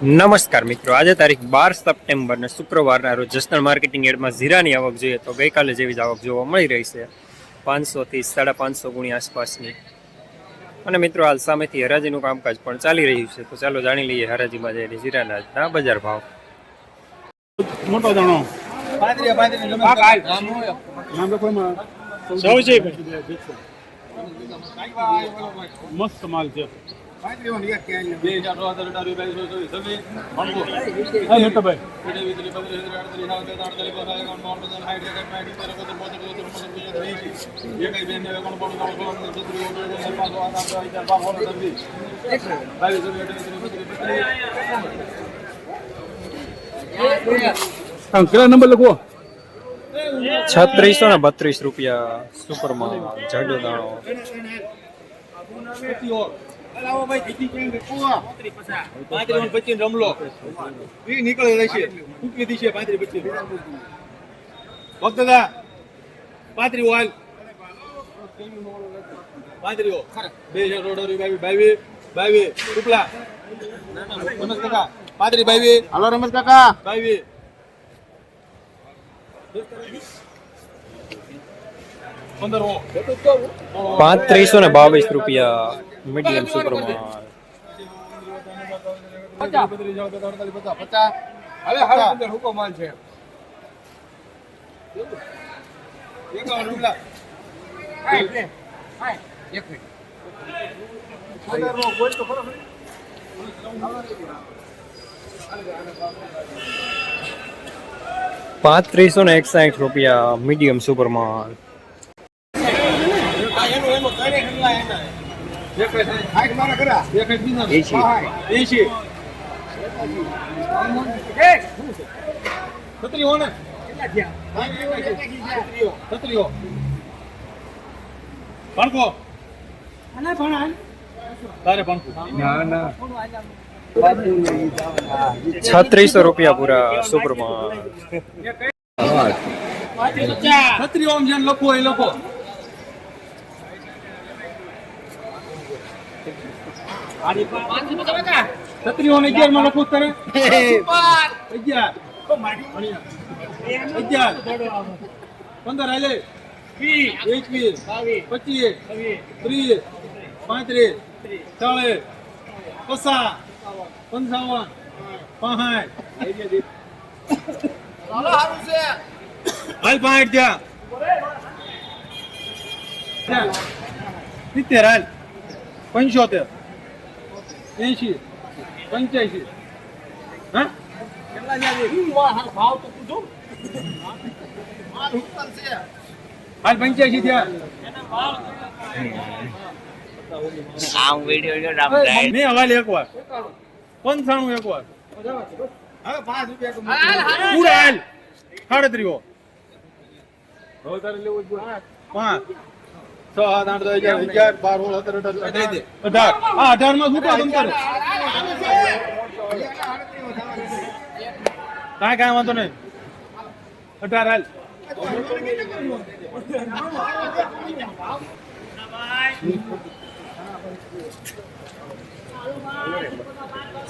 નમસ્કાર મિત્રો, આજે તારીખ 12 સપ્ટેમ્બર ને શુક્રવારના રોજ જસદણ માર્કેટિંગ યાર્ડમાં જીરાની આવક જોઈએ તો ગઈકાલે જેવી જ આવક જોવા મળી રહી છે, 500 થી 550 ગુણી આસપાસની. અને મિત્રો, હાલ સામેથી હરાજીનું કામકાજ પણ ચાલી રહ્યું છે, તો ચાલો જાણી લઈએ હરાજીમાં જઈને જીરાના બજાર ભાવ. મોટો દાણો મસ્ત માલ છે. કેટલા નંબર લખવો? 3632 રૂપિયા સુપરમાં જાડો દાણો. હાલો રમેશ કાકા. 3522 રૂપિયા મીડિયમ સુપરમાં. માલ છે. રૂપિયા મીડિયમ સુપરમાં. ₹3600 રૂપિયા પૂરા સુપરમાં. લખો એ લખો. છત્રીઓ ને 11 માં લખું કરે. 11 15 હાલે 21 25 30 35 40 50 55 હાલ 65 ત્યાં 70 હાલ 75 80 85 હા ભાવ તો પૂછો. હાલ 85 થયા. મેં હવાલે એક વાર 95 એક વાર હવે 5 રૂપિયા પૂરા હાલ 38 હવે તારે લેવું જ 5 6 7 8 10 11 12 17 18 18 માં છૂટા તમ તારે કાંઈ વાંધો નહીં. 18 હાલ.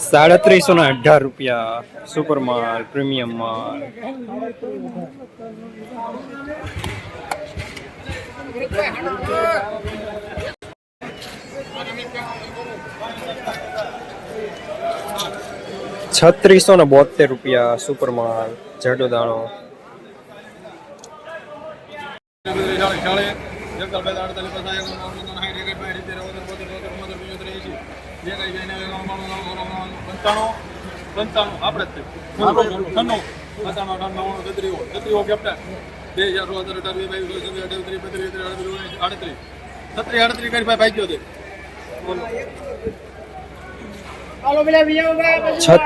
₹3718 સુપર માલ પ્રીમિયમ માલ. ₹3672 સુપર માલ જાડો દાણો.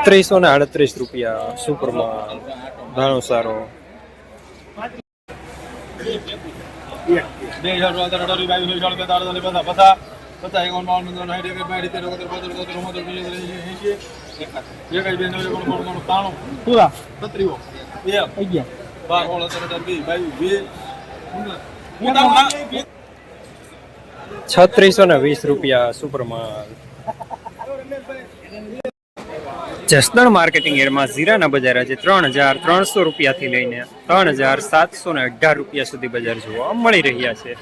₹3638 સુપર માલ દાણો સારો. ₹3620 સુપર માલ. જસદણ માર્કેટિંગ યાર્ડમાં જીરાના બજાર આજે 3,300 રૂપિયાથી લઈને 3,718 રૂપિયા સુધી બજાર જોવા મળી રહ્યા છે.